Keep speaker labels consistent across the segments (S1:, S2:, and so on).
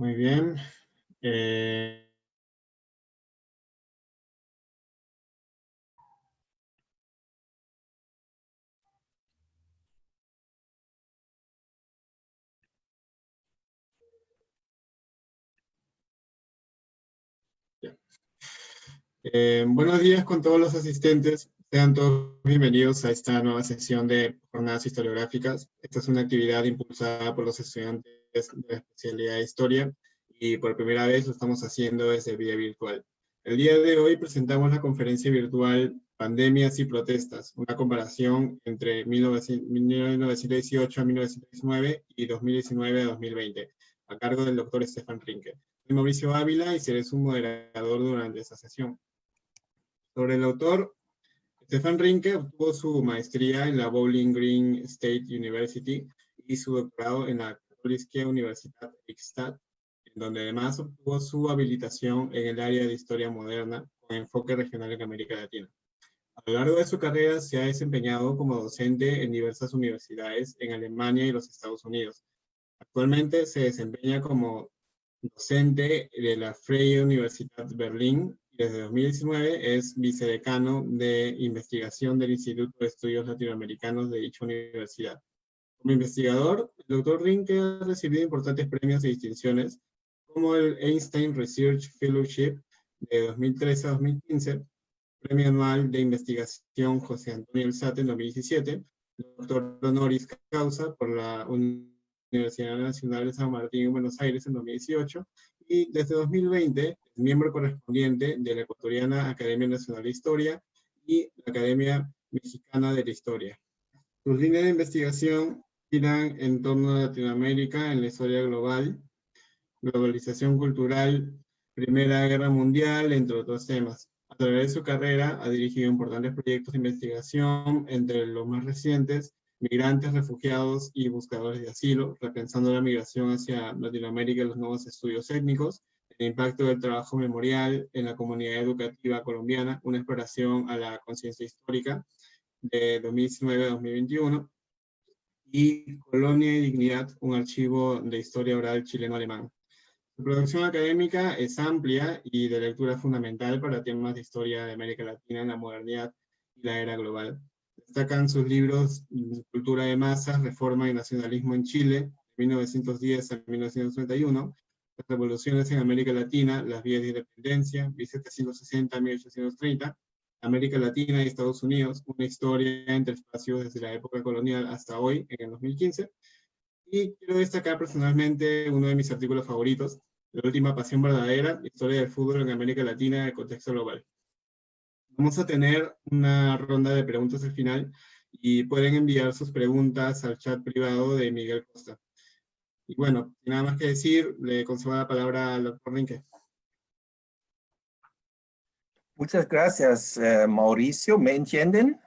S1: Muy bien. Eh, ya. Buenos días con todos los asistentes. Sean todos bienvenidos a esta nueva sesión de jornadas historiográficas. Esta es una actividad impulsada por los estudiantes de la especialidad de Historia y por primera vez lo estamos haciendo desde vía virtual. El día de hoy presentamos la conferencia virtual Pandemias y Protestas, una comparación entre 1918 a 1919 y 2019 a 2020, a cargo del doctor Stefan Rinke. Soy Mauricio Ávila y seré su moderador durante esta sesión. Sobre el autor, Stefan Rinke obtuvo su maestría en la Bowling Green State University y su doctorado en la Karolinska Universitat Eichstätt, en donde además obtuvo su habilitación en el área de historia moderna con enfoque regional en América Latina. A lo largo de su carrera se ha desempeñado como docente en diversas universidades en Alemania y los Estados Unidos. Actualmente se desempeña como docente de la Freie Universität Berlin y desde 2019 es vicedecano de investigación del Instituto de Estudios Latinoamericanos de dicha universidad. Como investigador, el doctor Rinke ha recibido importantes premios y distinciones como el Einstein Research Fellowship de 2013 a 2015, Premio Anual de Investigación José Antonio Elzate en 2017, doctor honoris causa por la Universidad Nacional de San Martín en Buenos Aires en 2018 y desde 2020 es miembro correspondiente de la Ecuatoriana Academia Nacional de Historia y la Academia Mexicana de la Historia. Sus líneas de investigación giran en torno a Latinoamérica en la historia global, globalización cultural, Primera Guerra Mundial, entre otros temas. A través de su carrera ha dirigido importantes proyectos de investigación, entre los más recientes, migrantes, refugiados y buscadores de asilo, repensando la migración hacia Latinoamérica y los nuevos estudios étnicos, el impacto del trabajo memorial en la comunidad educativa colombiana, una exploración a la conciencia histórica de 2019 a 2021, y Colonia y Dignidad, un archivo de historia oral chileno-alemán. Su producción académica es amplia y de lectura fundamental para temas de historia de América Latina en la modernidad y la era global. Destacan sus libros Cultura de Masas, Reforma y Nacionalismo en Chile, de 1910 a 1931, Las Revoluciones en América Latina, Las Vías de Independencia, 1760 a 1830, América Latina y Estados Unidos, una historia entre espacios desde la época colonial hasta hoy, en el 2015. Y quiero destacar personalmente uno de mis artículos favoritos, La última pasión verdadera, historia del fútbol en América Latina en el contexto global. Vamos a tener una ronda de preguntas al final y pueden enviar sus preguntas al chat privado de Miguel Costa. Y bueno, sin nada más que decir, le concedo la palabra al doctor Rinke.
S2: Muchas gracias, Mauricio. ¿Me entienden?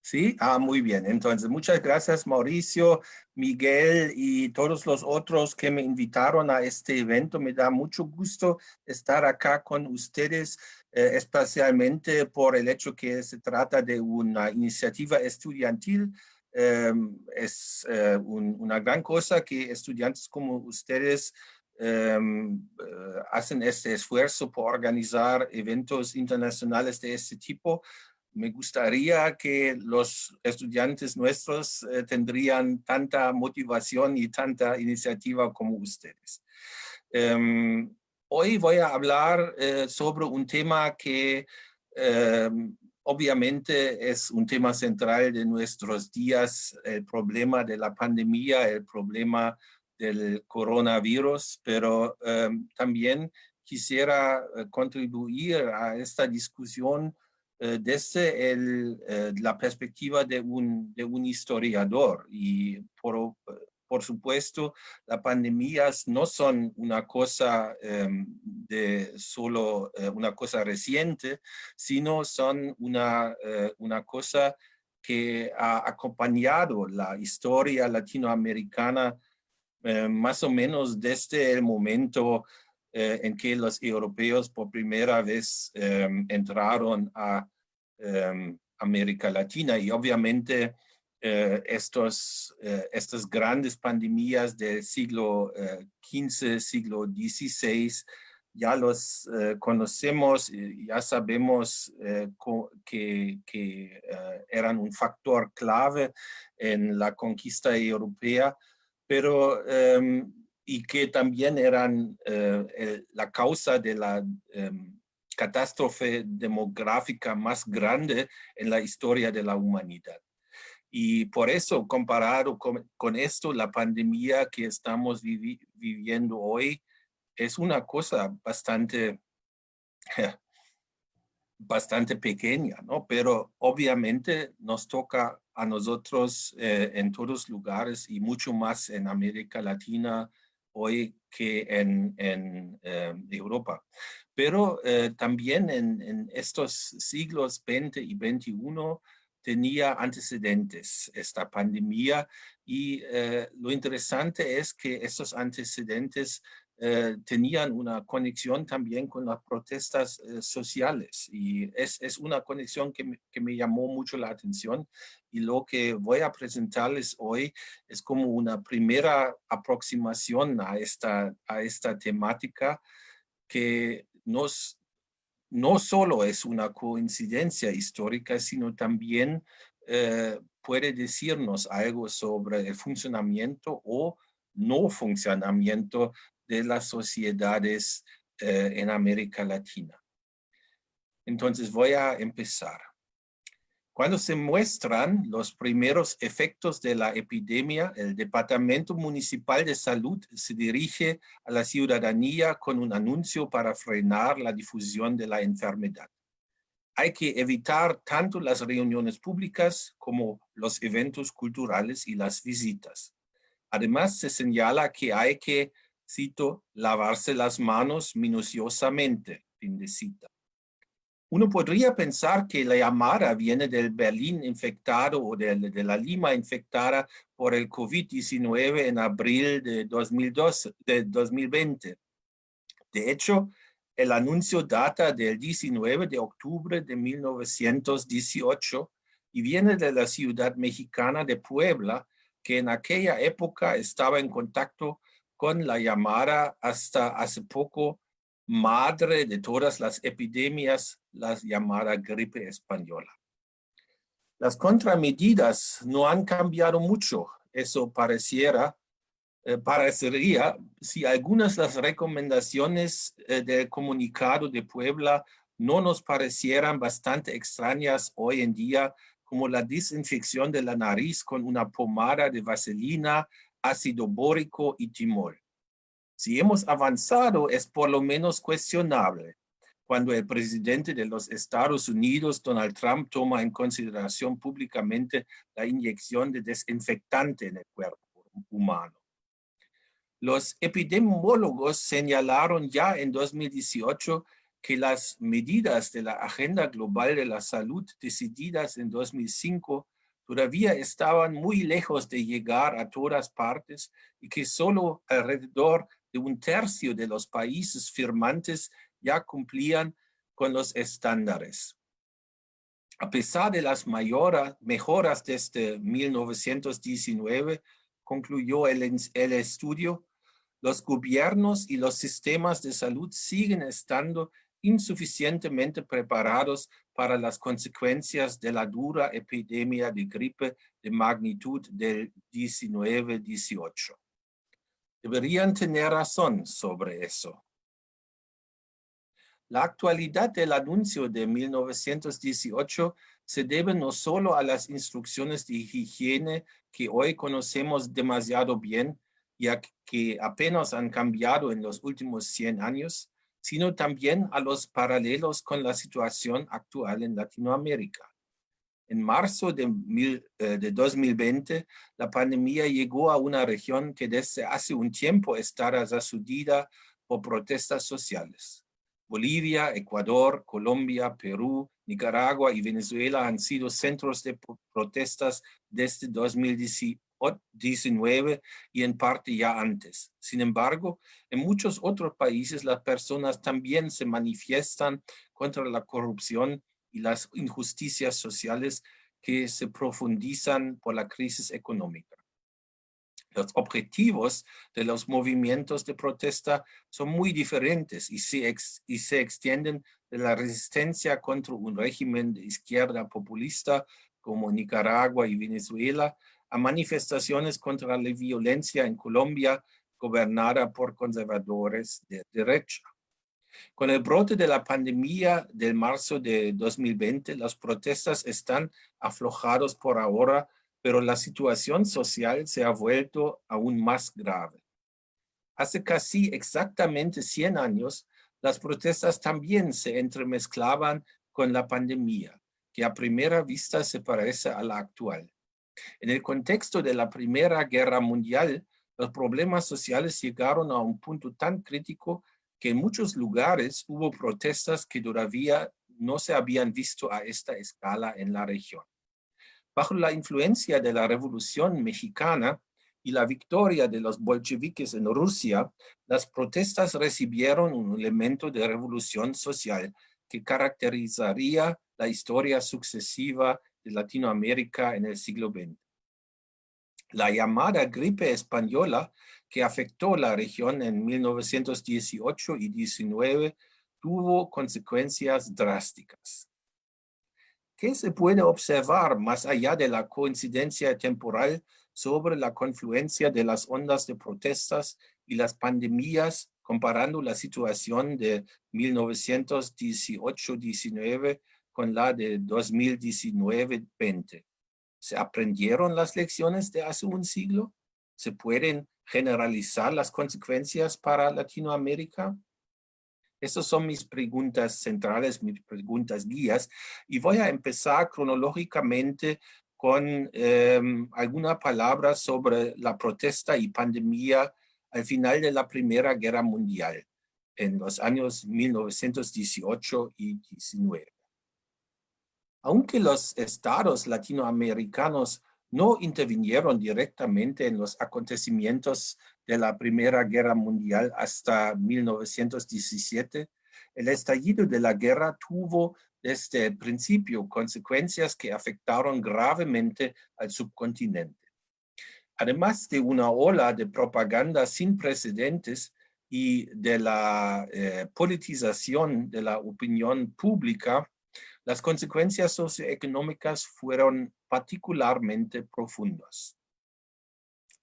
S2: Sí, muy bien. Entonces, muchas gracias, Mauricio, Miguel y todos los otros que me invitaron a este evento. Me da mucho gusto estar acá con ustedes, especialmente por el hecho que se trata de una iniciativa estudiantil. Es una gran cosa que estudiantes como ustedes hacen este esfuerzo por organizar eventos internacionales de este tipo. Me gustaría que los estudiantes nuestros tendrían tanta motivación y tanta iniciativa como ustedes. Hoy voy a hablar sobre un tema que obviamente es un tema central de nuestros días, el problema de la pandemia, el problema del coronavirus, pero también quisiera contribuir a esta discusión desde la perspectiva de un historiador. Y por supuesto, las pandemias no son una cosa de solo una cosa reciente, sino son una cosa que ha acompañado la historia latinoamericana más o menos desde el momento en que los europeos por primera vez entraron a América Latina. Y obviamente estas grandes pandemias del siglo XV, siglo XVI, ya los conocemos, ya sabemos que eran un factor clave en la conquista europea, pero y que también eran la causa de la catástrofe demográfica más grande en la historia de la humanidad. Y por eso, comparado con esto, la pandemia que estamos viviendo hoy es una cosa bastante pequeña, ¿no? Pero obviamente nos toca a nosotros en todos lugares y mucho más en América Latina hoy que en Europa. Pero también en estos siglos XX y XXI tenía antecedentes esta pandemia y lo interesante es que estos antecedentes tenían una conexión también con las protestas sociales y es una conexión que me llamó mucho la atención y lo que voy a presentarles hoy es como una primera aproximación a esta temática que no solo es una coincidencia histórica, sino también puede decirnos algo sobre el funcionamiento o no funcionamiento de las sociedades en América Latina. Entonces voy a empezar. Cuando se muestran los primeros efectos de la epidemia, el Departamento Municipal de Salud se dirige a la ciudadanía con un anuncio para frenar la difusión de la enfermedad. Hay que evitar tanto las reuniones públicas como los eventos culturales y las visitas. Además, se señala que hay que, cito, lavarse las manos minuciosamente, fin de cita. Uno podría pensar que la llamada viene del Berlín infectado o de la Lima infectada por el COVID-19 en abril de 2020. De hecho, el anuncio data del 19 de octubre de 1918 y viene de la ciudad mexicana de Puebla, que en aquella época estaba en contacto con la llamada hasta hace poco madre de todas las epidemias, la llamada gripe española. Las contramedidas no han cambiado mucho, eso parecería si algunas de las recomendaciones del comunicado de Puebla no nos parecieran bastante extrañas hoy en día, como la desinfección de la nariz con una pomada de vaselina, ácido bórico y timol. Si hemos avanzado, es por lo menos cuestionable cuando el presidente de los Estados Unidos, Donald Trump, toma en consideración públicamente la inyección de desinfectante en el cuerpo humano. Los epidemiólogos señalaron ya en 2018 que las medidas de la Agenda Global de la Salud decididas en 2005 todavía estaban muy lejos de llegar a todas partes y que solo alrededor de un tercio de los países firmantes ya cumplían con los estándares. A pesar de las mejoras desde 1919, concluyó el estudio, los gobiernos y los sistemas de salud siguen estando insuficientemente preparados para las consecuencias de la dura epidemia de gripe de magnitud del 19-18. Deberían tener razón sobre eso. La actualidad del anuncio de 1918 se debe no solo a las instrucciones de higiene que hoy conocemos demasiado bien, ya que apenas han cambiado en los últimos 100 años, sino también a los paralelos con la situación actual en Latinoamérica. En marzo de 2020, la pandemia llegó a una región que desde hace un tiempo estaba sacudida por protestas sociales. Bolivia, Ecuador, Colombia, Perú, Nicaragua y Venezuela han sido centros de protestas desde 2019 y en parte ya antes. Sin embargo, en muchos otros países las personas también se manifiestan contra la corrupción y las injusticias sociales que se profundizan por la crisis económica. Los objetivos de los movimientos de protesta son muy diferentes y se extienden de la resistencia contra un régimen de izquierda populista como Nicaragua y Venezuela a manifestaciones contra la violencia en Colombia gobernada por conservadores de derecha. Con el brote de la pandemia del marzo de 2020, las protestas están aflojados por ahora, pero la situación social se ha vuelto aún más grave. Hace casi exactamente 100 años, las protestas también se entremezclaban con la pandemia, que a primera vista se parece a la actual. En el contexto de la Primera Guerra Mundial, los problemas sociales llegaron a un punto tan crítico que en muchos lugares hubo protestas que todavía no se habían visto a esta escala en la región. Bajo la influencia de la Revolución Mexicana y la victoria de los bolcheviques en Rusia, las protestas recibieron un elemento de revolución social que caracterizaría la historia sucesiva de Latinoamérica en el siglo XX. La llamada gripe española, que afectó la región en 1918 y 19, tuvo consecuencias drásticas. ¿Qué se puede observar más allá de la coincidencia temporal sobre la confluencia de las ondas de protestas y las pandemias, comparando la situación de 1918-19 con la de 2019-20? ¿Se aprendieron las lecciones de hace un siglo? ¿Se pueden generalizar las consecuencias para Latinoamérica? Esas son mis preguntas centrales, mis preguntas guías, y voy a empezar cronológicamente con alguna palabra sobre la protesta y pandemia al final de la Primera Guerra Mundial, en los años 1918 y 19. Aunque los estados latinoamericanos no intervinieron directamente en los acontecimientos de la Primera Guerra Mundial hasta 1917, el estallido de la guerra tuvo desde el principio consecuencias que afectaron gravemente al subcontinente. Además de una ola de propaganda sin precedentes y de la politización de la opinión pública, las consecuencias socioeconómicas fueron particularmente profundas.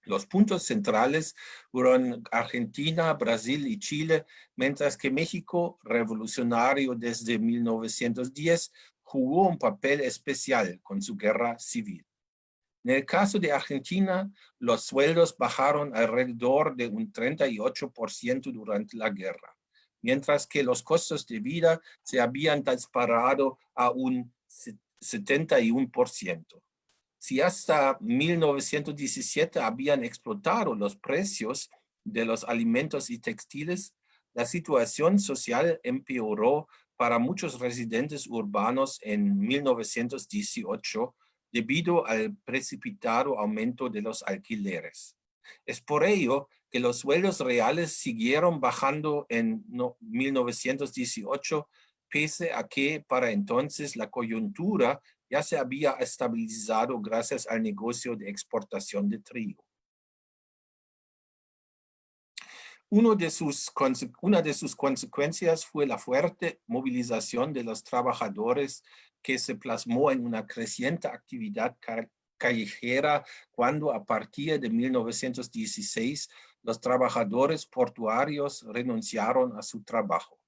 S2: Los puntos centrales fueron Argentina, Brasil y Chile, mientras que México, revolucionario desde 1910, jugó un papel especial con su guerra civil. En el caso de Argentina, los sueldos bajaron alrededor de un 38% durante la guerra, mientras que los costos de vida se habían disparado a un 71%. Si hasta 1917 habían explotado los precios de los alimentos y textiles, la situación social empeoró para muchos residentes urbanos en 1918 debido al precipitado aumento de los alquileres. Es por ello que los sueldos reales siguieron bajando en 1918, pese a que para entonces la coyuntura ya se había estabilizado gracias al negocio de exportación de trigo. Una de sus consecuencias fue la fuerte movilización de los trabajadores que se plasmó en una creciente actividad callejera cuando a partir de 1916 los trabajadores portuarios renunciaron a su trabajo.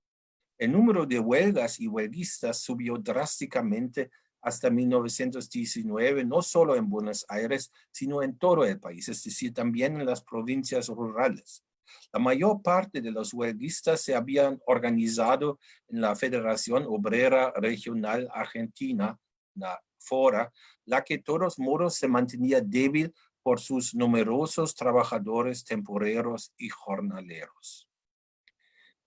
S2: El número de huelgas y huelguistas subió drásticamente hasta 1919, no solo en Buenos Aires, sino en todo el país, es decir, también en las provincias rurales. La mayor parte de los huelguistas se habían organizado en la Federación Obrera Regional Argentina, la FORA, la que de todos modos se mantenía débil por sus numerosos trabajadores temporeros y jornaleros.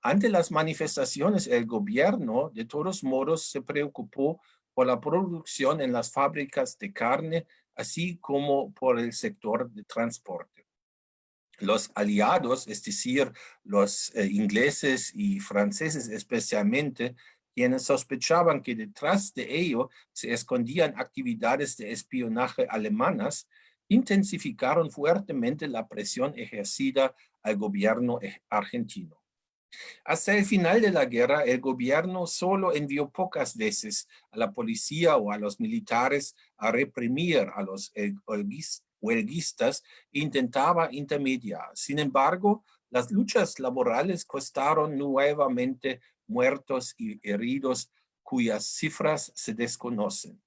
S2: Ante las manifestaciones, el gobierno de todos modos se preocupó por la producción en las fábricas de carne, así como por el sector de transporte. Los aliados, es decir, los ingleses y franceses especialmente, quienes sospechaban que detrás de ello se escondían actividades de espionaje alemanas, intensificaron fuertemente la presión ejercida al gobierno argentino. Hasta el final de la guerra, el gobierno solo envió pocas veces a la policía o a los militares a reprimir a los huelguistas e intentaba intermediar. Sin embargo, las luchas laborales costaron nuevamente muertos y heridos cuyas cifras se desconocen.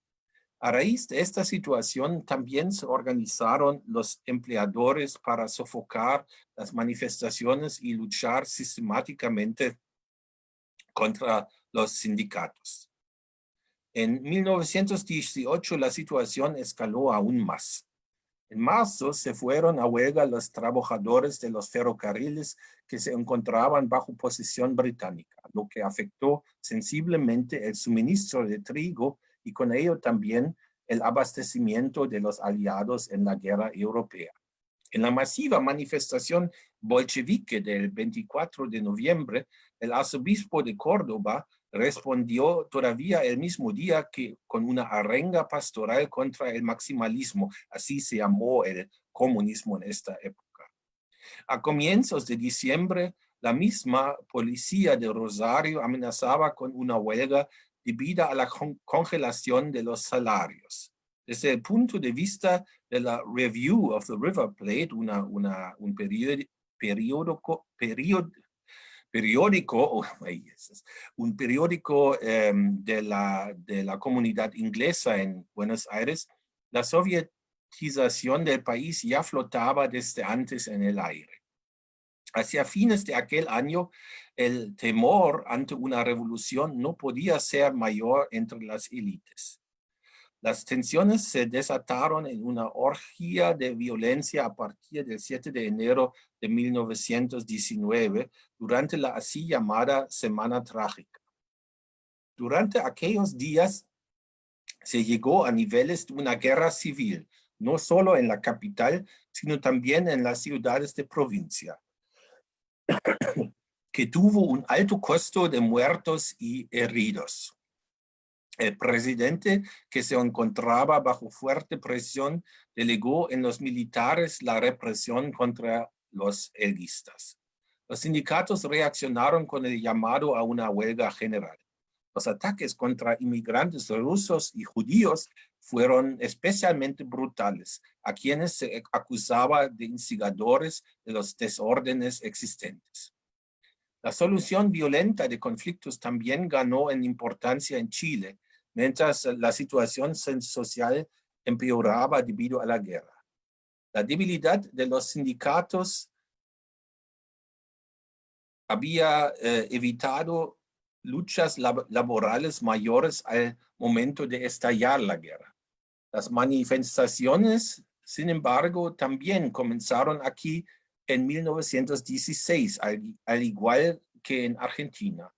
S2: A raíz de esta situación, también se organizaron los empleadores para sofocar las manifestaciones y luchar sistemáticamente contra los sindicatos. En 1918 la situación escaló aún más. En marzo se fueron a huelga los trabajadores de los ferrocarriles que se encontraban bajo posesión británica, lo que afectó sensiblemente el suministro de trigo y con ello también el abastecimiento de los aliados en la guerra europea. En la masiva manifestación bolchevique del 24 de noviembre, el arzobispo de Córdoba respondió todavía el mismo día que con una arenga pastoral contra el maximalismo, así se llamó el comunismo en esta época. A comienzos de diciembre, la misma policía de Rosario amenazaba con una huelga debido a la congelación de los salarios. Desde el punto de vista de la Review of the River Plate, un periódico de la comunidad inglesa en Buenos Aires, la sovietización del país ya flotaba desde antes en el aire. Hacia fines de aquel año, el temor ante una revolución no podía ser mayor entre las élites. Las tensiones se desataron en una orgía de violencia a partir del 7 de enero de 1919, durante la así llamada Semana Trágica. Durante aquellos días se llegó a niveles de una guerra civil, no solo en la capital, sino también en las ciudades de provincia, que tuvo un alto costo de muertos y heridos. El presidente, que se encontraba bajo fuerte presión, delegó en los militares la represión contra los huelguistas. Los sindicatos reaccionaron con el llamado a una huelga general. Los ataques contra inmigrantes rusos y judíos fueron especialmente brutales, a quienes se acusaba de instigadores de los desórdenes existentes. La solución violenta de conflictos también ganó en importancia en Chile, mientras la situación social empeoraba debido a la guerra. La debilidad de los sindicatos había evitado luchas laborales mayores al momento de estallar la guerra. Las manifestaciones, sin embargo, también comenzaron aquí en 1916, al igual que en Argentina.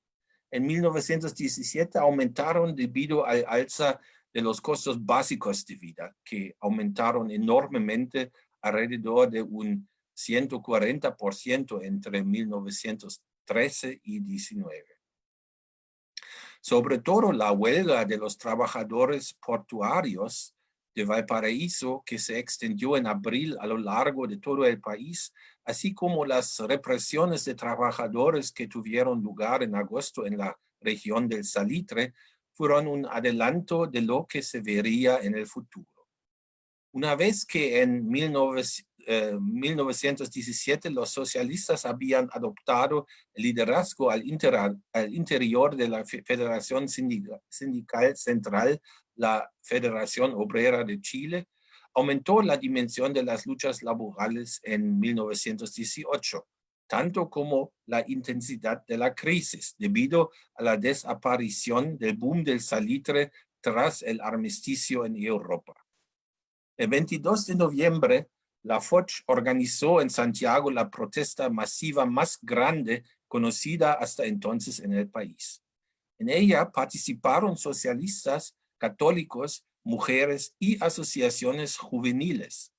S2: En 1917 aumentaron debido al alza de los costos básicos de vida, que aumentaron enormemente alrededor de un 140% entre 1913 y 19. Sobre todo la huelga de los trabajadores portuarios de Valparaíso, que se extendió en abril a lo largo de todo el país, así como las represiones de trabajadores que tuvieron lugar en agosto en la región del Salitre, fueron un adelanto de lo que se vería en el futuro. Una vez que en 1917 los socialistas habían adoptado el liderazgo al interior de la Federación Sindical Central, la Federación Obrera de Chile, aumentó la dimensión de las luchas laborales en 1918, tanto como la intensidad de la crisis, debido a la desaparición del boom del salitre tras el armisticio en Europa. El 22 de noviembre, la FOCH organizó en Santiago la protesta masiva más grande conocida hasta entonces en el país. En ella participaron socialistas, católicos, mujeres y asociaciones juveniles.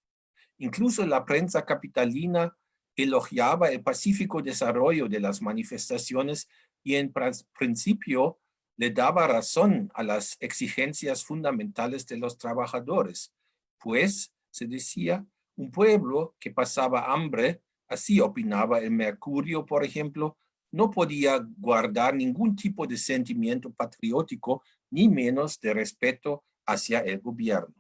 S2: Incluso la prensa capitalina elogiaba el pacífico desarrollo de las manifestaciones y en principio le daba razón a las exigencias fundamentales de los trabajadores, pues, se decía, un pueblo que pasaba hambre, así opinaba el Mercurio, por ejemplo, no podía guardar ningún tipo de sentimiento patriótico, ni menos de respeto hacia el gobierno.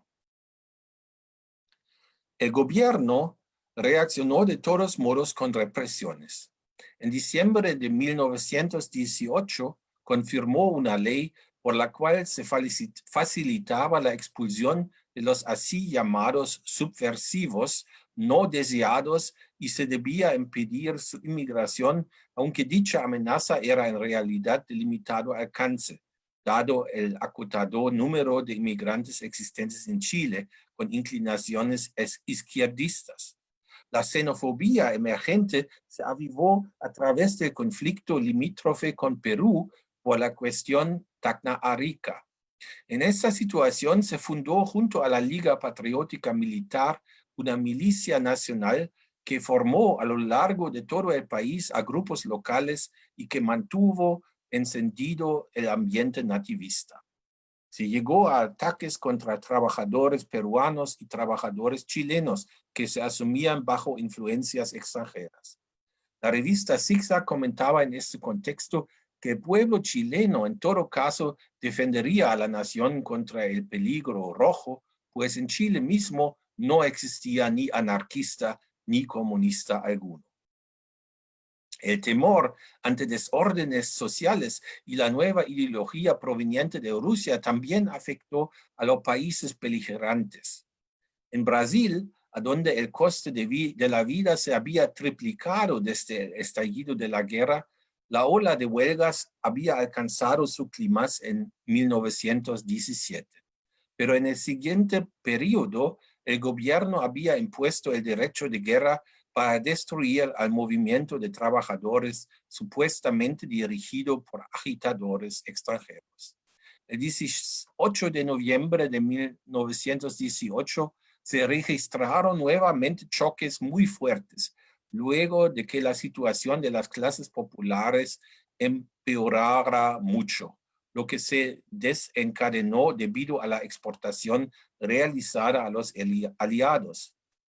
S2: El gobierno reaccionó de todos modos con represiones. En diciembre de 1918 confirmó una ley por la cual se facilitaba la expulsión de los así llamados subversivos no deseados y se debía impedir su inmigración, aunque dicha amenaza era en realidad de limitado alcance, dado el acotado número de inmigrantes existentes en Chile con inclinaciones izquierdistas. La xenofobia emergente se avivó a través del conflicto limítrofe con Perú por la cuestión Tacna-Arica. En esta situación se fundó junto a la Liga Patriótica Militar una milicia nacional que formó a lo largo de todo el país a grupos locales y que mantuvo encendido el ambiente nativista. Se llegó a ataques contra trabajadores peruanos y trabajadores chilenos que se asumían bajo influencias extranjeras. La revista Zigzag comentaba en este contexto que el pueblo chileno en todo caso defendería a la nación contra el peligro rojo, pues en Chile mismo no existía ni anarquista ni comunista alguno. El temor ante desórdenes sociales y la nueva ideología proveniente de Rusia también afectó a los países beligerantes. En Brasil, a donde el coste de la vida se había triplicado desde el estallido de la guerra, la ola de huelgas había alcanzado su clímax en 1917. Pero en el siguiente periodo, el gobierno había impuesto el derecho de guerra para destruir al movimiento de trabajadores supuestamente dirigido por agitadores extranjeros. El 18 de noviembre de 1918 se registraron nuevamente choques muy fuertes, luego de que la situación de las clases populares empeorara mucho, lo que se desencadenó debido a la exportación realizada a los aliados.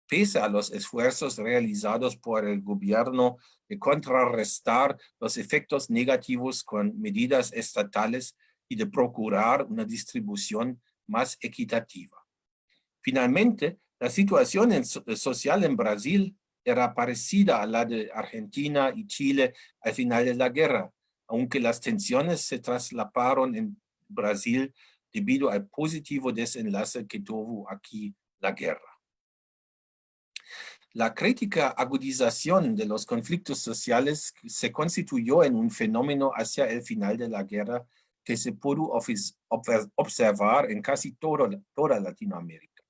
S2: Pese a los esfuerzos realizados por el gobierno de contrarrestar los efectos negativos con medidas estatales y de procurar una distribución más equitativa. Finalmente, la situación social en Brasil era parecida a la de Argentina y Chile al final de la guerra, aunque las tensiones se traslaparon en Brasil debido al positivo desenlace que tuvo aquí la guerra. La crítica agudización de los conflictos sociales se constituyó en un fenómeno hacia el final de la guerra que se pudo observar en casi toda Latinoamérica.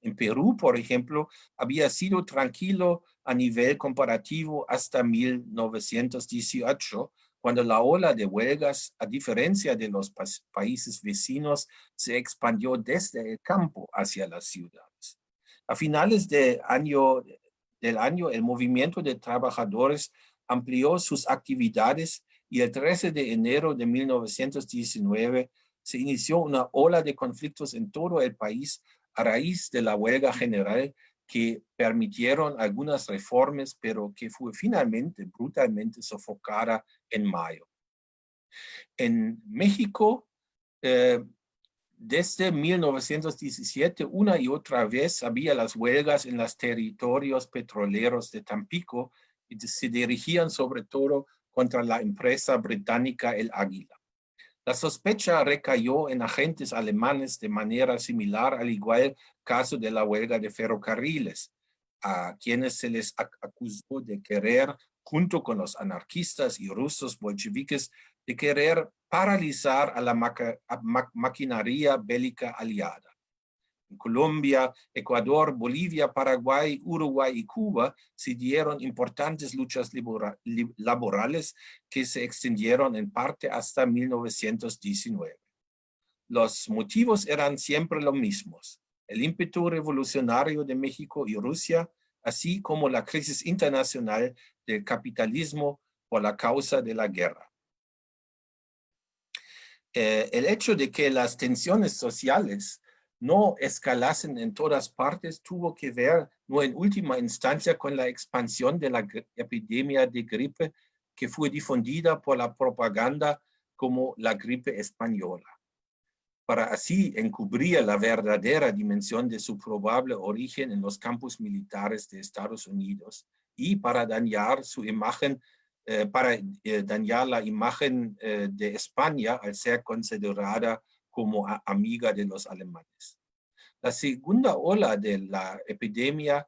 S2: En Perú, por ejemplo, había sido tranquilo a nivel comparativo hasta 1918, cuando la ola de huelgas, a diferencia de los países vecinos, se expandió desde el campo hacia las ciudades. A finales del año, el movimiento de trabajadores amplió sus actividades y el 13 de enero de 1919 se inició una ola de conflictos en todo el país a raíz de la huelga general que permitieron algunas reformas, pero que fue finalmente brutalmente sofocada en mayo. En México, desde 1917, una y otra vez había las huelgas en los territorios petroleros de Tampico y se dirigían sobre todo contra la empresa británica El Águila. La sospecha recayó en agentes alemanes de manera similar al igual caso de la huelga de ferrocarriles, a quienes se les acusó de querer, junto con los anarquistas y rusos bolcheviques, de querer paralizar a la maquinaria bélica aliada. En Colombia, Ecuador, Bolivia, Paraguay, Uruguay y Cuba se dieron importantes luchas laborales que se extendieron en parte hasta 1919. Los motivos eran siempre los mismos: el ímpetu revolucionario de México y Rusia, así como la crisis internacional del capitalismo por la causa de la guerra. El hecho de que las tensiones sociales no escalasen en todas partes tuvo que ver, no en última instancia, con la expansión de la epidemia de gripe que fue difundida por la propaganda como la gripe española, para así encubrir la verdadera dimensión de su probable origen en los campos militares de Estados Unidos y para dañar su imagen, dañar la imagen de España al ser considerada como amiga de los alemanes. La segunda ola de la epidemia,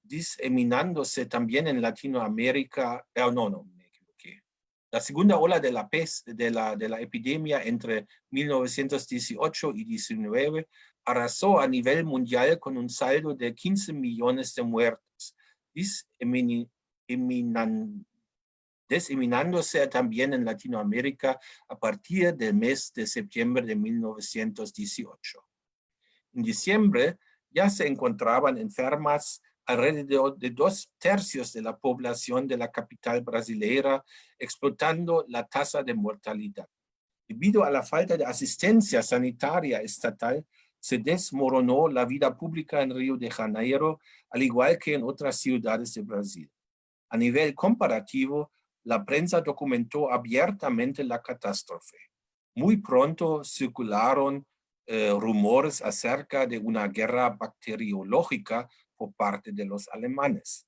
S2: diseminándose también en Latinoamérica, me equivoqué. La segunda ola de la peste, de la epidemia entre 1918 y 19 arrasó a nivel mundial con un saldo de 15 millones de muertos, diseminándose también en Latinoamérica a partir del mes de septiembre de 1918. En diciembre ya se encontraban enfermas alrededor de 2/3 de la población de la capital brasileña, explotando la tasa de mortalidad. Debido a la falta de asistencia sanitaria estatal, se desmoronó la vida pública en Río de Janeiro, al igual que en otras ciudades de Brasil. A nivel comparativo, la prensa documentó abiertamente la catástrofe. Muy pronto circularon rumores acerca de una guerra bacteriológica por parte de los alemanes.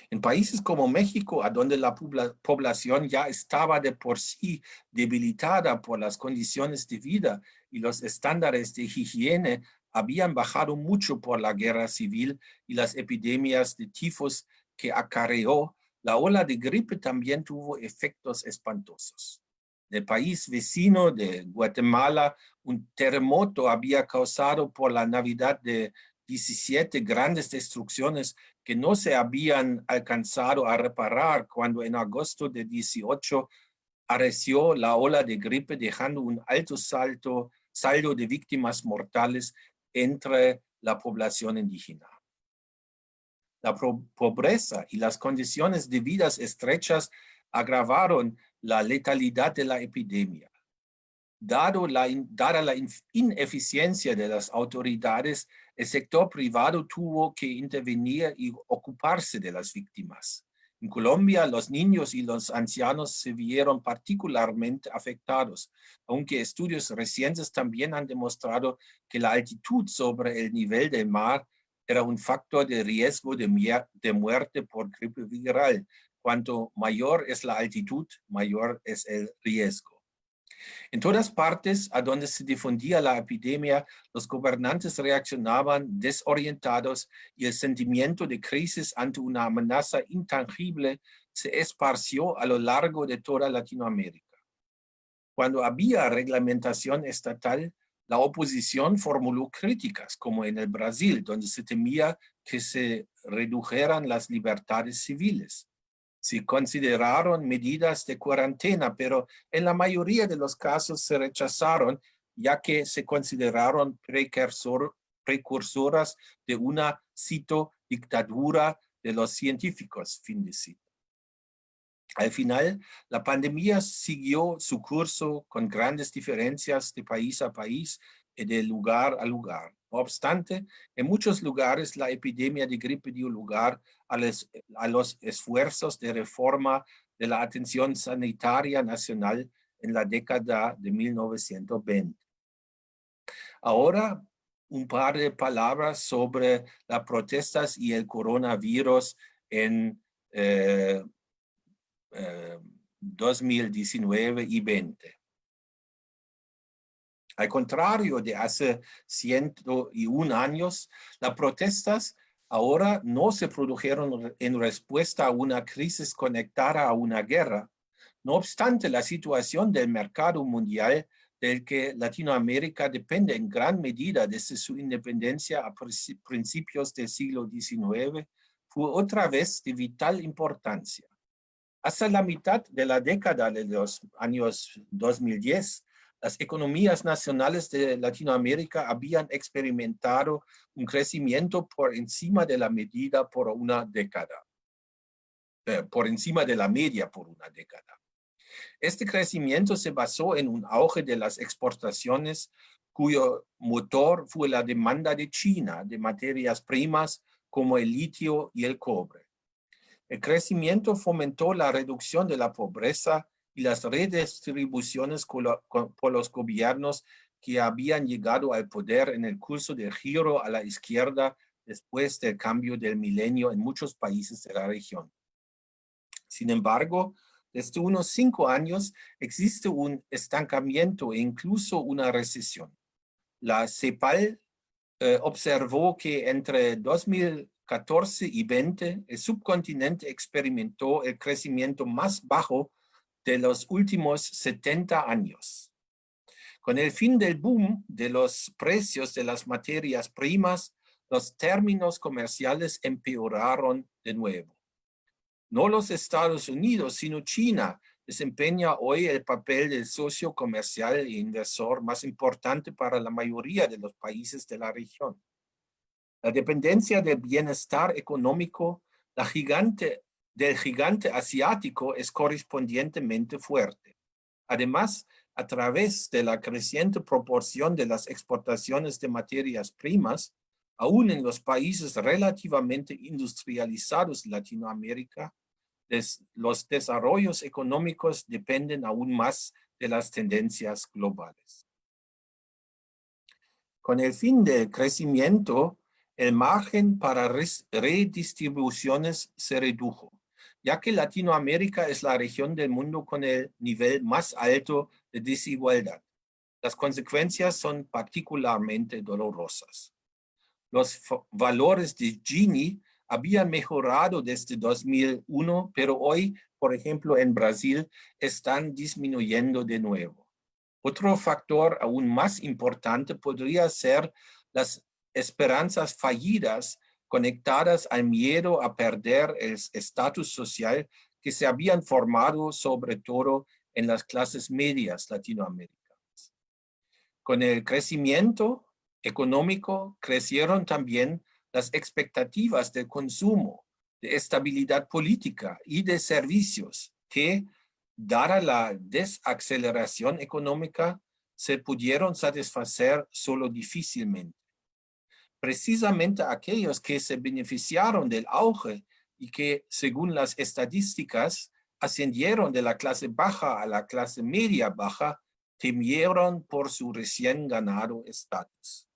S2: En países como México, a donde la población ya estaba de por sí debilitada por las condiciones de vida y los estándares de higiene, habían bajado mucho por la guerra civil y las epidemias de tifos que acarreó, la ola de gripe también tuvo efectos espantosos. En el país vecino de Guatemala, un terremoto había causado por la Navidad de 17 grandes destrucciones que no se habían alcanzado a reparar cuando en agosto de 18 arreció la ola de gripe, dejando un alto saldo de víctimas mortales entre la población indígena. La pobreza y las condiciones de vidas estrechas agravaron la letalidad de la epidemia. Dada la ineficiencia de las autoridades, el sector privado tuvo que intervenir y ocuparse de las víctimas. En Colombia, los niños y los ancianos se vieron particularmente afectados, aunque estudios recientes también han demostrado que la altitud sobre el nivel del mar era un factor de riesgo de muerte por gripe viral. Cuanto mayor es la altitud, mayor es el riesgo. En todas partes a donde se difundía la epidemia, los gobernantes reaccionaban desorientados y el sentimiento de crisis ante una amenaza intangible se esparció a lo largo de toda Latinoamérica. Cuando había reglamentación estatal, la oposición formuló críticas, como en el Brasil, donde se temía que se redujeran las libertades civiles. Se consideraron medidas de cuarentena, pero en la mayoría de los casos se rechazaron, ya que se consideraron precursoras de una, cito, dictadura de los científicos, fin de cita. Al final, la pandemia siguió su curso con grandes diferencias de país a país y de lugar a lugar. No obstante, en muchos lugares la epidemia de gripe dio lugar a los esfuerzos de reforma de la atención sanitaria nacional en la década de 1920. Ahora, un par de palabras sobre las protestas y el coronavirus en 2019 y 20. Al contrario de hace 101 años, las protestas ahora no se produjeron en respuesta a una crisis conectada a una guerra. No obstante, la situación del mercado mundial, del que Latinoamérica depende en gran medida desde su independencia a principios del siglo XIX, fue otra vez de vital importancia. Hasta la mitad de la década de los años 2010, las economías nacionales de Latinoamérica habían experimentado un crecimiento por encima de la medida por una década, por encima de la media por una década. Este crecimiento se basó en un auge de las exportaciones cuyo motor fue la demanda de China de materias primas como el litio y el cobre. El crecimiento fomentó la reducción de la pobreza y las redistribuciones por los gobiernos que habían llegado al poder en el curso del giro a la izquierda después del cambio del milenio en muchos países de la región. Sin embargo, desde unos 5 años existe un estancamiento e incluso una recesión. La CEPAL observó que entre 2014 y 20 el subcontinente experimentó el crecimiento más bajo de los últimos 70 años. Con el fin del boom de los precios de las materias primas, los términos comerciales empeoraron de nuevo. No los Estados Unidos, sino China desempeña hoy el papel del socio comercial e inversor más importante para la mayoría de los países de la región. La dependencia del bienestar económico del gigante asiático es correspondientemente fuerte. Además, a través de la creciente proporción de las exportaciones de materias primas, aún en los países relativamente industrializados de Latinoamérica, los desarrollos económicos dependen aún más de las tendencias globales. Con el fin del crecimiento, el margen para redistribuciones se redujo, ya que Latinoamérica es la región del mundo con el nivel más alto de desigualdad. Las consecuencias son particularmente dolorosas. Los valores de Gini habían mejorado desde 2001, pero hoy, por ejemplo, en Brasil, están disminuyendo de nuevo. Otro factor aún más importante podría ser las esperanzas fallidas conectadas al miedo a perder el estatus social que se habían formado sobre todo en las clases medias latinoamericanas. Con el crecimiento económico crecieron también las expectativas de consumo, de estabilidad política y de servicios que, dada la desaceleración económica, se pudieron satisfacer solo difícilmente. Precisamente aquellos que se beneficiaron del auge y que, según las estadísticas, ascendieron de la clase baja a la clase media baja, temieron por su recién ganado estatus.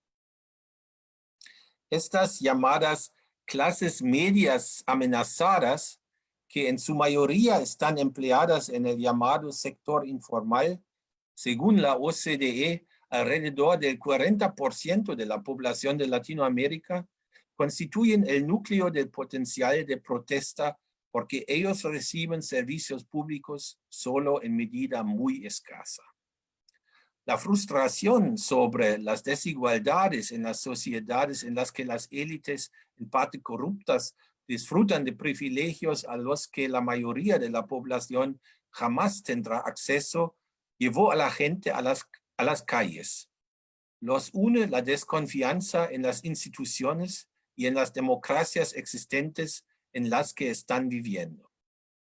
S2: Estas llamadas clases medias amenazadas, que en su mayoría están empleadas en el llamado sector informal, según la OCDE, alrededor del 40% de la población de Latinoamérica, constituyen el núcleo del potencial de protesta porque ellos reciben servicios públicos solo en medida muy escasa. La frustración sobre las desigualdades en las sociedades en las que las élites, en parte corruptas, disfrutan de privilegios a los que la mayoría de la población jamás tendrá acceso, llevó a la gente a las calles. Los une la desconfianza en las instituciones y en las democracias existentes en las que están viviendo.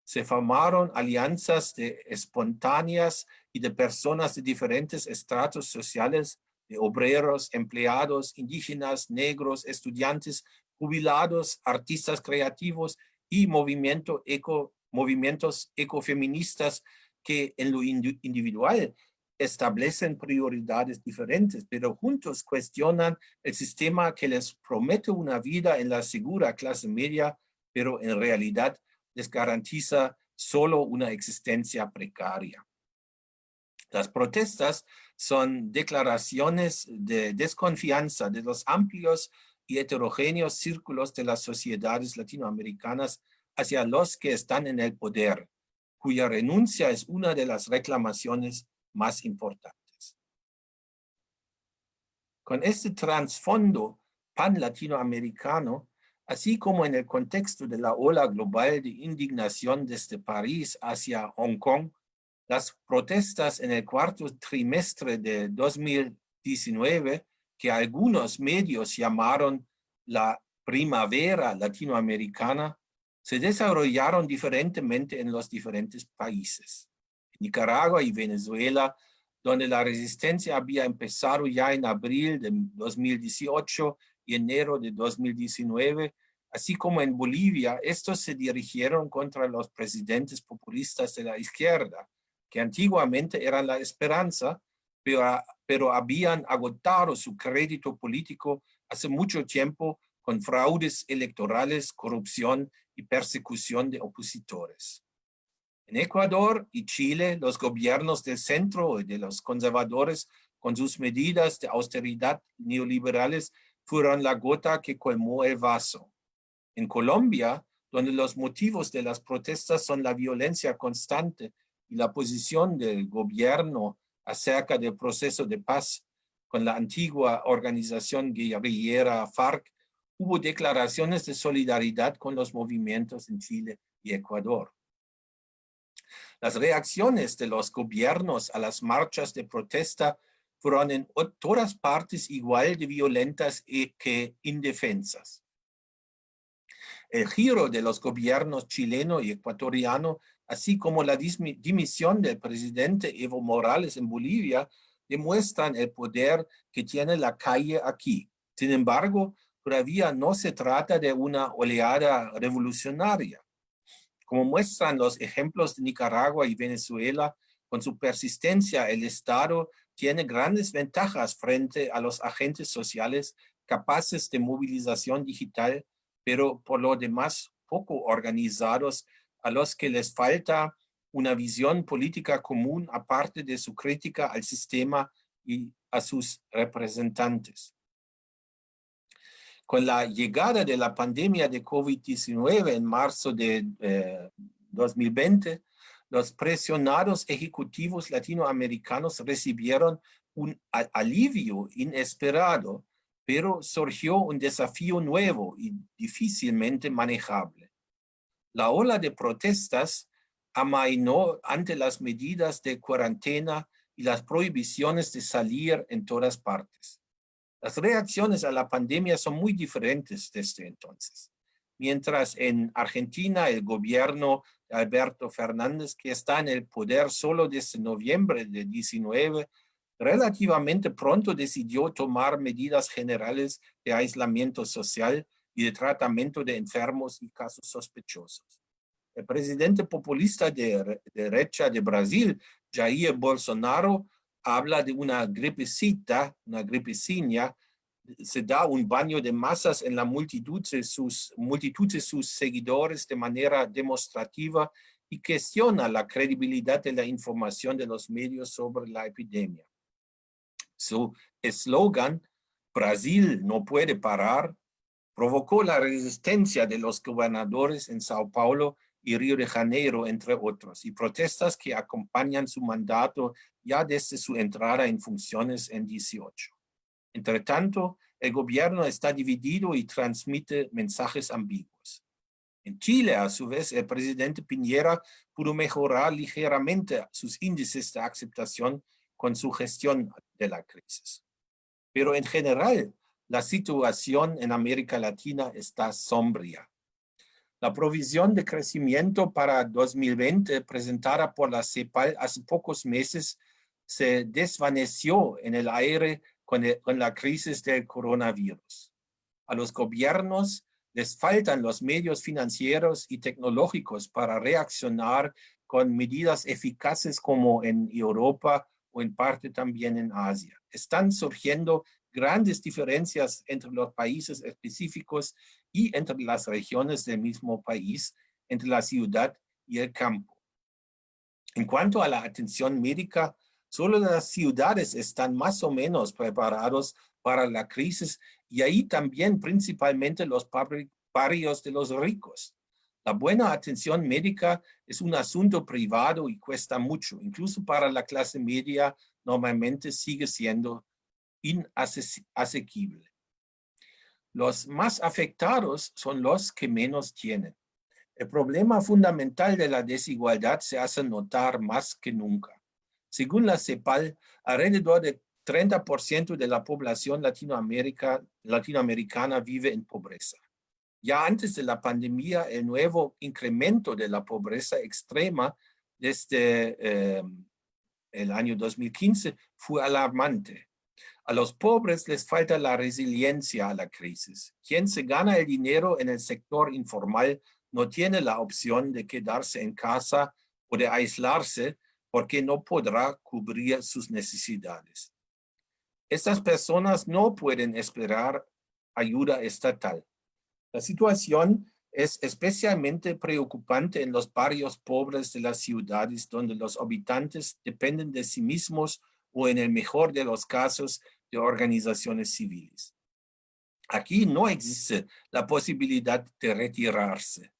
S2: Se formaron alianzas espontáneas y de personas de diferentes estratos sociales, de obreros, empleados, indígenas, negros, estudiantes, jubilados, artistas creativos y movimientos ecofeministas que en lo individual establecen prioridades diferentes, pero juntos cuestionan el sistema que les promete una vida en la segura clase media, pero en realidad les garantiza solo una existencia precaria. Las protestas son declaraciones de desconfianza de los amplios y heterogéneos círculos de las sociedades latinoamericanas hacia los que están en el poder, cuya renuncia es una de las reclamaciones más importantes. Con este trasfondo pan-latinoamericano, así como en el contexto de la ola global de indignación desde París hacia Hong Kong, las protestas en el cuarto trimestre de 2019, que algunos medios llamaron la primavera latinoamericana, se desarrollaron diferentemente en los diferentes países. Nicaragua y Venezuela, donde la resistencia había empezado ya en abril de 2018 y enero de 2019, así como en Bolivia, estos se dirigieron contra los presidentes populistas de la izquierda, que antiguamente eran la esperanza, pero habían agotado su crédito político hace mucho tiempo con fraudes electorales, corrupción y persecución de opositores. En Ecuador y Chile, los gobiernos del centro y de los conservadores, con sus medidas de austeridad neoliberales, fueron la gota que colmó el vaso. En Colombia, donde los motivos de las protestas son la violencia constante y la posición del gobierno acerca del proceso de paz con la antigua organización guerrillera FARC, hubo declaraciones de solidaridad con los movimientos en Chile y Ecuador. Las reacciones de los gobiernos a las marchas de protesta fueron en todas partes igual de violentas que indefensas. El giro de los gobiernos chileno y ecuatoriano, así como la dimisión del presidente Evo Morales en Bolivia, demuestran el poder que tiene la calle aquí. Sin embargo, todavía no se trata de una oleada revolucionaria. Como muestran los ejemplos de Nicaragua y Venezuela, con su persistencia el Estado tiene grandes ventajas frente a los agentes sociales capaces de movilización digital, pero por lo demás poco organizados, a los que les falta una visión política común aparte de su crítica al sistema y a sus representantes. Con la llegada de la pandemia de COVID-19 en marzo de 2020, los presionados ejecutivos latinoamericanos recibieron un alivio inesperado, pero surgió un desafío nuevo y difícilmente manejable. La ola de protestas amainó ante las medidas de cuarentena y las prohibiciones de salir en todas partes. Las reacciones a la pandemia son muy diferentes desde entonces. Mientras en Argentina el gobierno de Alberto Fernández, que está en el poder solo desde noviembre de 2019, relativamente pronto decidió tomar medidas generales de aislamiento social y de tratamiento de enfermos y casos sospechosos. El presidente populista de derecha de Brasil, Jair Bolsonaro, habla de una gripecita, una gripecina, se da un baño de masas en la multitud de sus seguidores de manera demostrativa y cuestiona la credibilidad de la información de los medios sobre la epidemia. Su eslogan, Brasil no puede parar, provocó la resistencia de los gobernadores en Sao Paulo y Río de Janeiro, entre otros, y protestas que acompañan su mandato ya desde su entrada en funciones en 2018. Entre tanto, el gobierno está dividido y transmite mensajes ambiguos. En Chile, a su vez, el presidente Piñera pudo mejorar ligeramente sus índices de aceptación con su gestión de la crisis. Pero en general, la situación en América Latina está sombría. La provisión de crecimiento para 2020 presentada por la CEPAL hace pocos meses se desvaneció en el aire con la crisis del coronavirus. A los gobiernos les faltan los medios financieros y tecnológicos para reaccionar con medidas eficaces como en Europa o en parte también en Asia. Están surgiendo grandes diferencias entre los países específicos y entre las regiones del mismo país, entre la ciudad y el campo. En cuanto a la atención médica, solo las ciudades están más o menos preparados para la crisis y ahí también principalmente los barrios de los ricos. La buena atención médica es un asunto privado y cuesta mucho. Incluso para la clase media normalmente sigue siendo inasequible. Los más afectados son los que menos tienen. El problema fundamental de la desigualdad se hace notar más que nunca. Según la CEPAL, alrededor del 30% de la población latinoamericana vive en pobreza. Ya antes de la pandemia, el nuevo incremento de la pobreza extrema desde el año 2015 fue alarmante. A los pobres les falta la resiliencia a la crisis. Quien se gana el dinero en el sector informal no tiene la opción de quedarse en casa o de aislarse porque no podrá cubrir sus necesidades. Estas personas no pueden esperar ayuda estatal. La situación es especialmente preocupante en los barrios pobres de las ciudades donde los habitantes dependen de sí mismos o en el mejor de los casos de organizaciones civiles. Aquí no existe la posibilidad de retirarse.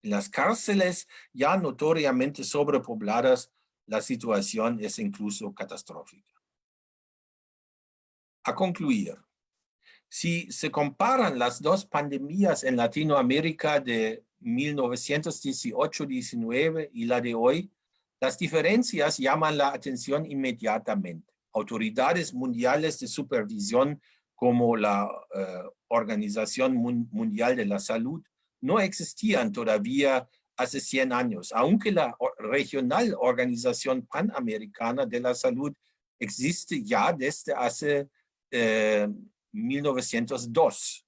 S2: En las cárceles ya notoriamente sobrepobladas, la situación es incluso catastrófica. A concluir, si se comparan las dos pandemias en Latinoamérica de 1918-19 y la de hoy, las diferencias llaman la atención inmediatamente. Autoridades mundiales de supervisión como la Organización Mundial de la Salud no existían todavía hace 100 años, aunque la Regional Organización Panamericana de la Salud existe ya desde hace 1902.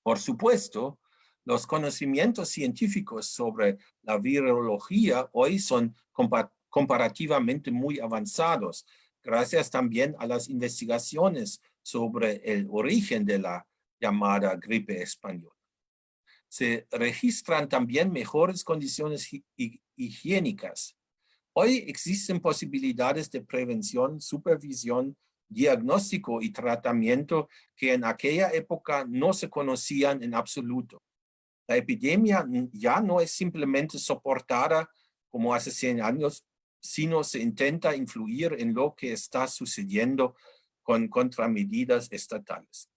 S2: Por supuesto, los conocimientos científicos sobre la virología hoy son comparativamente muy avanzados, gracias también a las investigaciones sobre el origen de la llamada gripe española. Se registran también mejores condiciones higiénicas. Hoy existen posibilidades de prevención, supervisión, diagnóstico y tratamiento que en aquella época no se conocían en absoluto. La epidemia ya no es simplemente soportada como hace 100 años, sino se intenta influir en lo que está sucediendo con contramedidas estatales.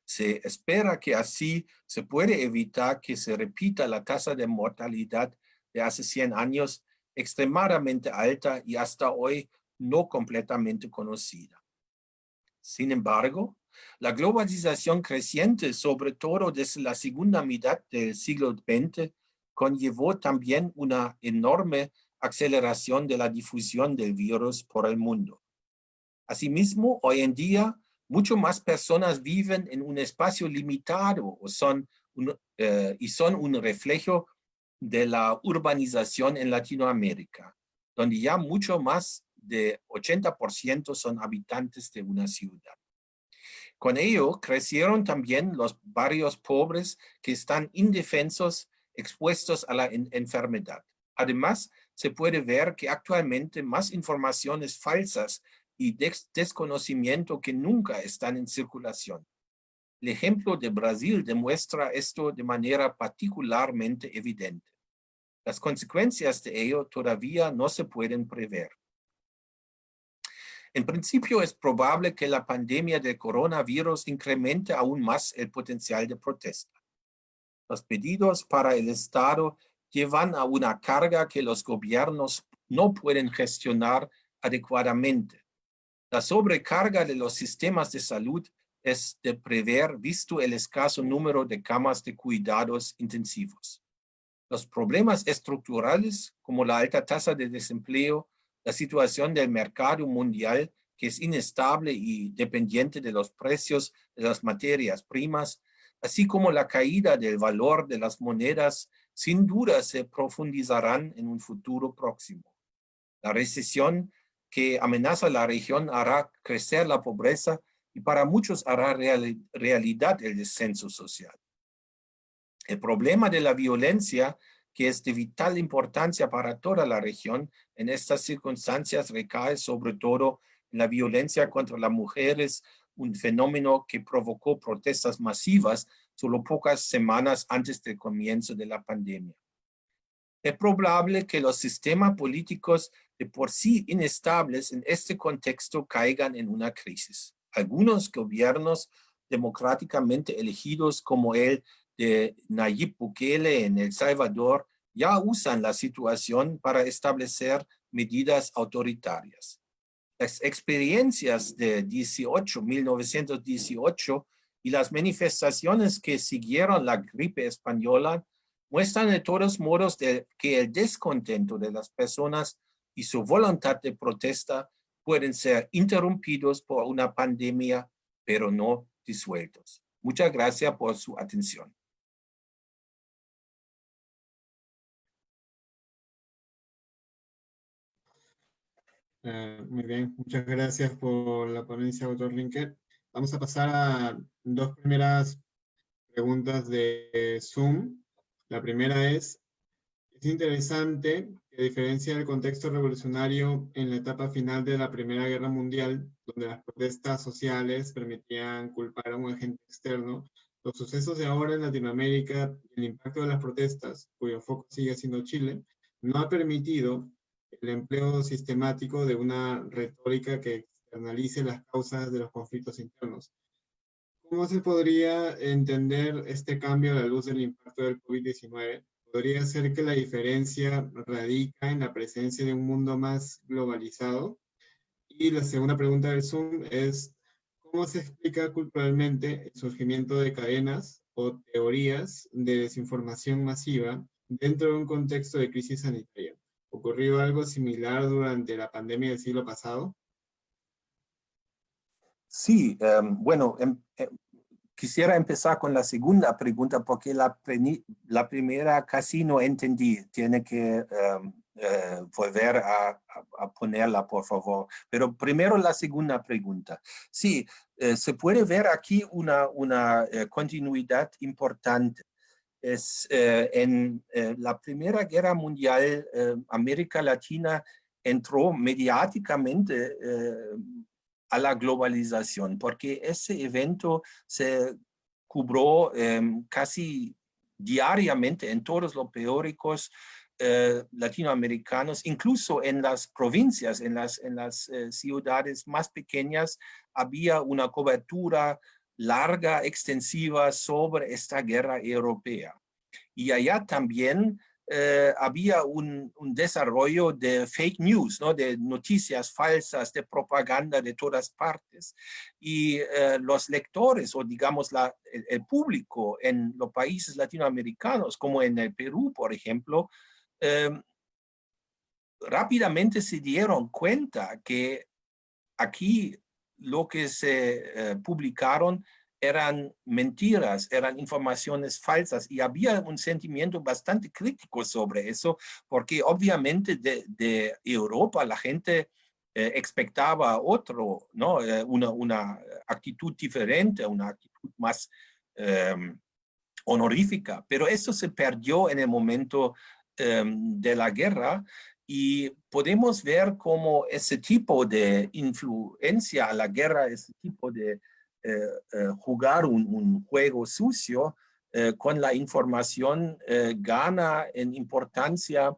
S2: Se espera que así se puede evitar que se repita la tasa de mortalidad de hace 100 años, extremadamente alta y hasta hoy no completamente conocida. Sin embargo, la globalización creciente, sobre todo desde la segunda mitad del siglo XX, conllevó también una enorme aceleración de la difusión del virus por el mundo. Asimismo, hoy en día, mucho más personas viven en un espacio limitado y son un reflejo de la urbanización en Latinoamérica, donde ya mucho más de 80% son habitantes de una ciudad. Con ello, crecieron también los barrios pobres que están indefensos, expuestos a la enfermedad. Además, se puede ver que actualmente más informaciones falsas y desconocimiento que nunca están en circulación. El ejemplo de Brasil demuestra esto de manera particularmente evidente. Las consecuencias de ello todavía no se pueden prever. En principio, es probable que la pandemia del coronavirus incremente aún más el potencial de protesta. Los pedidos para el Estado llevan a una carga que los gobiernos no pueden gestionar adecuadamente. La sobrecarga de los sistemas de salud es de prever visto el escaso número de camas de cuidados intensivos. Los problemas estructurales, como la alta tasa de desempleo, la situación del mercado mundial, que es inestable y dependiente de los precios de las materias primas, así como la caída del valor de las monedas, sin duda se profundizarán en un futuro próximo. La recesión que amenaza la región hará crecer la pobreza y para muchos hará realidad el descenso social. El problema de la violencia, que es de vital importancia para toda la región, en estas circunstancias recae sobre todo en la violencia contra las mujeres, un fenómeno que provocó protestas masivas solo pocas semanas antes del comienzo de la pandemia. Es probable que los sistemas políticos de por sí inestables en este contexto caigan en una crisis. Algunos gobiernos democráticamente elegidos como el de Nayib Bukele en El Salvador ya usan la situación para establecer medidas autoritarias. Las experiencias de 1918 y las manifestaciones que siguieron la gripe española muestran de todos modos que el descontento de las personas y su voluntad de protesta pueden ser interrumpidos por una pandemia, pero no disueltos. Muchas gracias por su atención.
S1: Muy bien, muchas gracias por la ponencia, doctor Rinker. Vamos a pasar a dos primeras preguntas de Zoom. La primera es interesante que a diferencia del contexto revolucionario en la etapa final de la Primera Guerra Mundial, donde las protestas sociales permitían culpar a un agente externo, los sucesos de ahora en Latinoamérica, el impacto de las protestas, cuyo foco sigue siendo Chile, no ha permitido el empleo sistemático de una retórica que externalice las causas de los conflictos internos. ¿Cómo se podría entender este cambio a la luz del impacto del COVID-19? ¿Podría ser que la diferencia radica en la presencia de un mundo más globalizado? Y la segunda pregunta del Zoom es, ¿cómo se explica culturalmente el surgimiento de cadenas o teorías de desinformación masiva dentro de un contexto de crisis sanitaria? ¿Ocurrió algo similar durante la pandemia del siglo pasado?
S2: Sí, bueno, quisiera empezar con la segunda pregunta porque la primera casi no entendí. Tiene que volver a ponerla, por favor. Pero primero la segunda pregunta. Sí, se puede ver aquí una continuidad importante. En la Primera Guerra Mundial, América Latina entró mediáticamente a la globalización, porque ese evento se cubrió casi diariamente en todos los periódicos latinoamericanos, incluso en las provincias, en las ciudades más pequeñas, había una cobertura larga, extensiva sobre esta guerra europea. Y allá también había un desarrollo de fake news, ¿no? De noticias falsas, de propaganda de todas partes. Y los lectores, o digamos el público en los países latinoamericanos, como en el Perú, por ejemplo, rápidamente se dieron cuenta que aquí lo que se publicaron eran mentiras, eran informaciones falsas y había un sentimiento bastante crítico sobre eso, porque obviamente de Europa la gente expectaba otro, ¿no? Una actitud diferente, una actitud más honorífica, pero eso se perdió en el momento de la guerra y podemos ver cómo ese tipo de influencia a la guerra, ese tipo de jugar un juego sucio con la información gana en importancia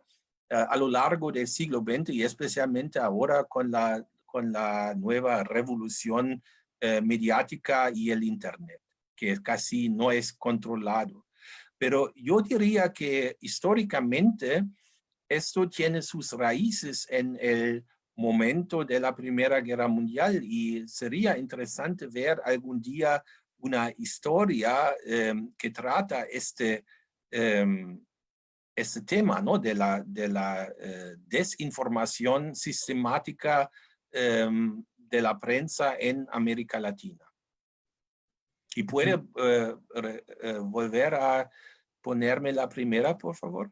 S2: a lo largo del siglo XX y especialmente ahora con la nueva revolución mediática y el Internet, que casi no es controlado. Pero yo diría que históricamente esto tiene sus raíces en el momento de la Primera Guerra Mundial y sería interesante ver algún día una historia que trata este tema, ¿no? De la desinformación sistemática de la prensa en América Latina. ¿Y puede volver a ponerme la primera, por favor?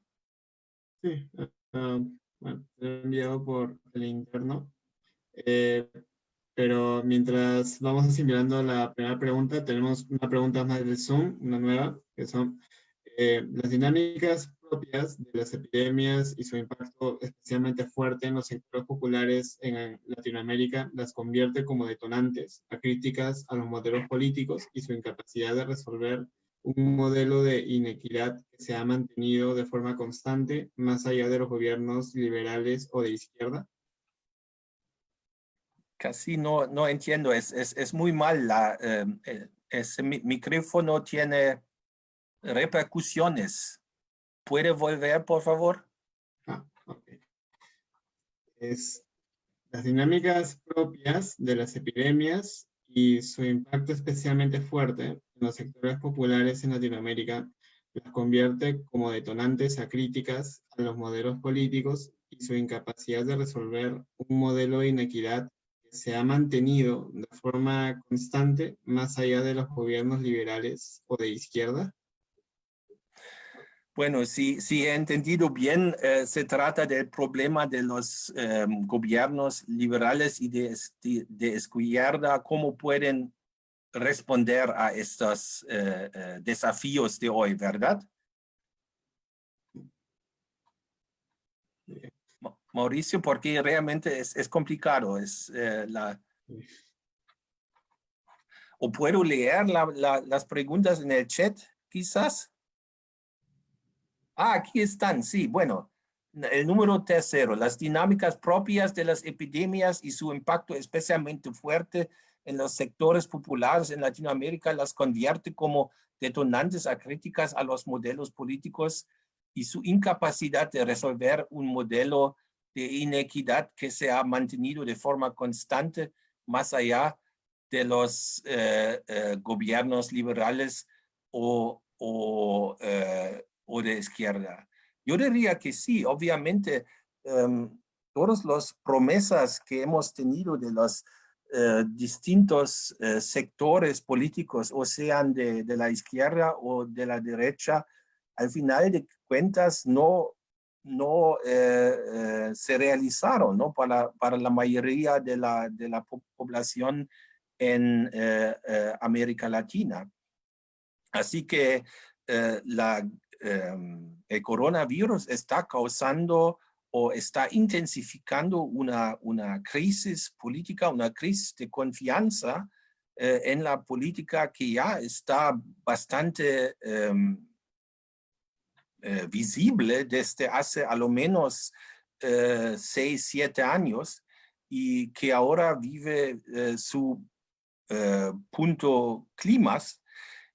S1: Sí, bueno, he enviado por el interno. Pero mientras vamos asimilando la primera pregunta, tenemos una pregunta más del Zoom, una nueva, que son las dinámicas propias de las epidemias y su impacto especialmente fuerte en los sectores populares en Latinoamérica las convierte como detonantes a críticas a los modelos políticos y su incapacidad de resolver un modelo de inequidad que se ha mantenido de forma constante más allá de los gobiernos liberales o de izquierda.
S2: Casi no entiendo, es muy mal. Ese micrófono tiene repercusiones. ¿Puede volver, por favor?
S1: Okay. Las dinámicas propias de las epidemias y su impacto especialmente fuerte en los sectores populares en Latinoamérica las convierte como detonantes a críticas a los modelos políticos y su incapacidad de resolver un modelo de inequidad que se ha mantenido de forma constante más allá de los gobiernos liberales o de izquierda?
S2: Bueno, si he entendido bien, se trata del problema de los gobiernos liberales y de izquierda, cómo pueden responder a estos desafíos de hoy, ¿verdad? Mauricio, porque realmente es complicado. ¿O puedo leer las preguntas en el chat, quizás? Ah, aquí están, sí, bueno. El número tercero, las dinámicas propias de las epidemias y su impacto especialmente fuerte en los sectores populares en Latinoamérica las convierte como detonantes a críticas a los modelos políticos y su incapacidad de resolver un modelo de inequidad que se ha mantenido de forma constante más allá de los gobiernos liberales o de izquierda. Yo diría que sí, obviamente, todas las promesas que hemos tenido de los distintos sectores políticos, o sean de la izquierda o de la derecha, al final de cuentas no se realizaron, ¿no? Para la mayoría de la población en América Latina. Así que el coronavirus está causando o está intensificando una crisis política, una crisis de confianza en la política que ya está bastante visible desde hace a lo menos 6, 7 años y que ahora vive su punto clímax.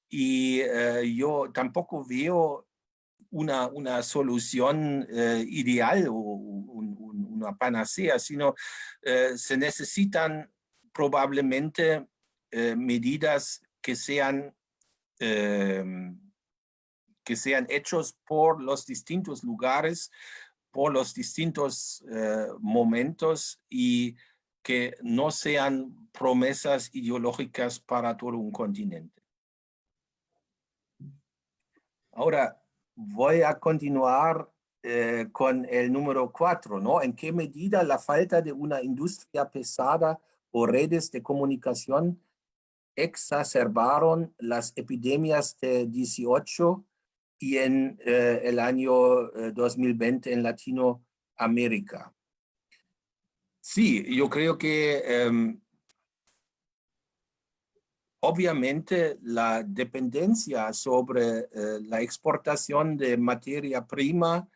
S2: Y yo tampoco veo una solución ideal o una panacea, sino se necesitan probablemente medidas que sean hechos por los distintos lugares, por los distintos momentos y que no sean promesas ideológicas para todo un continente. Ahora voy a continuar con el número 4, ¿no? ¿En qué medida la falta de una industria pesada o redes de comunicación exacerbaron las epidemias de 18 y en el año 2020 en Latinoamérica? Sí, yo creo que obviamente la dependencia sobre la exportación de materia prima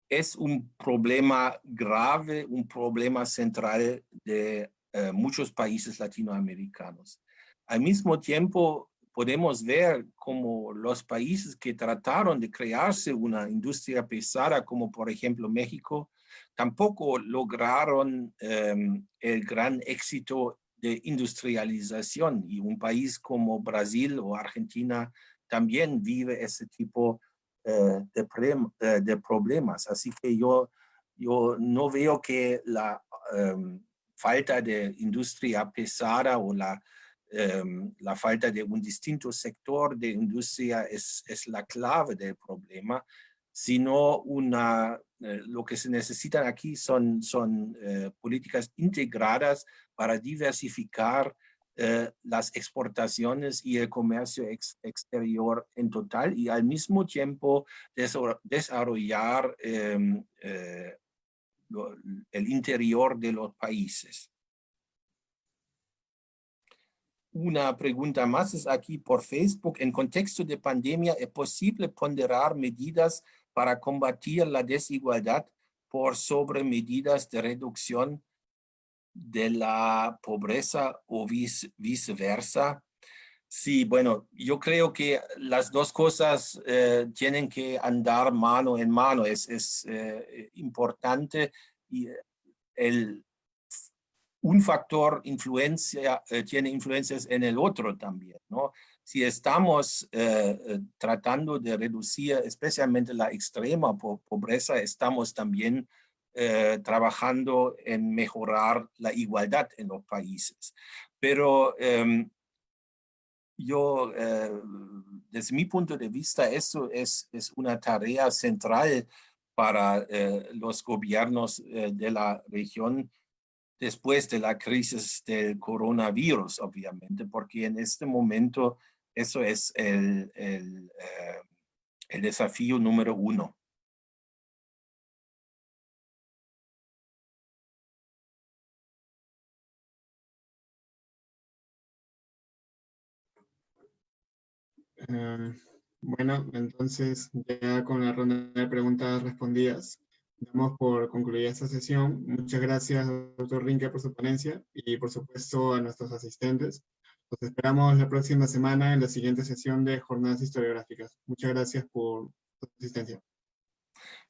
S2: es un problema grave, un problema central de muchos países latinoamericanos. Al mismo tiempo, podemos ver cómo los países que trataron de crearse una industria pesada, como por ejemplo México, tampoco lograron el gran éxito de industrialización, y un país como Brasil o Argentina también vive ese tipo de problemas. Así que yo no veo que la falta de industria pesada o la falta de un distinto sector de industria es la clave del problema, sino lo que se necesitan aquí son políticas integradas para diversificar las exportaciones y el comercio exterior en total, y al mismo tiempo desarrollar el interior de los países. Una pregunta más es aquí por Facebook. En contexto de pandemia, ¿es posible ponderar medidas para combatir la desigualdad por sobre medidas de reducción de la pobreza o viceversa? Sí, bueno, yo creo que las dos cosas tienen que andar mano en mano. Es importante, y un factor tiene influencias en el otro también, ¿no? si estamos tratando de reducir especialmente la extrema pobreza, estamos también trabajando en mejorar la igualdad en los países. Pero yo, desde mi punto de vista, eso es una tarea central para los gobiernos de la región después de la crisis del coronavirus, obviamente, porque en este momento eso es el desafío número 1.
S1: Bueno, entonces ya con la ronda de preguntas respondidas, damos por concluida esta sesión. Muchas gracias, doctor Rinke, por su ponencia y por supuesto a nuestros asistentes. Los esperamos la próxima semana en la siguiente sesión de Jornadas Historiográficas. Muchas gracias por su asistencia.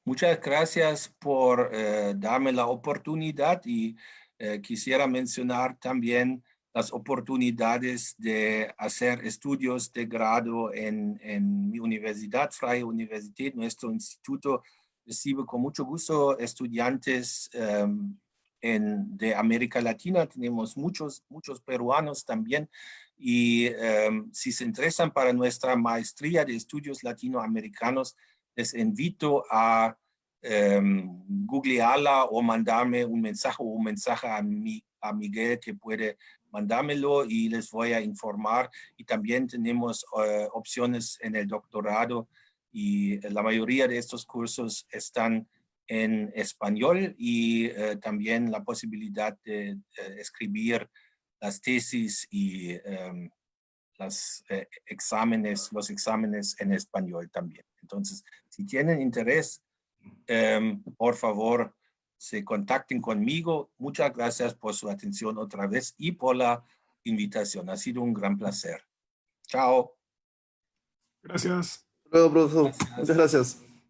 S2: Muchas gracias por darme la oportunidad y quisiera mencionar también las oportunidades de hacer estudios de grado en mi universidad, Freie Universität. Nuestro instituto recibe con mucho gusto estudiantes de América Latina. Tenemos muchos peruanos también. Y si se interesan para nuestra maestría de estudios latinoamericanos, les invito a googlearla o mandarme un mensaje a Miguel, que puede mandármelo y les voy a informar. Y también tenemos opciones en el doctorado y la mayoría de estos cursos están en español y también la posibilidad de escribir las tesis y los exámenes en español también. Entonces, si tienen interés, por favor, se contacten conmigo. Muchas gracias por su atención otra vez y por la invitación. Ha sido un gran placer. Chao.
S3: Gracias.
S4: Hasta luego, profesor. Muchas gracias.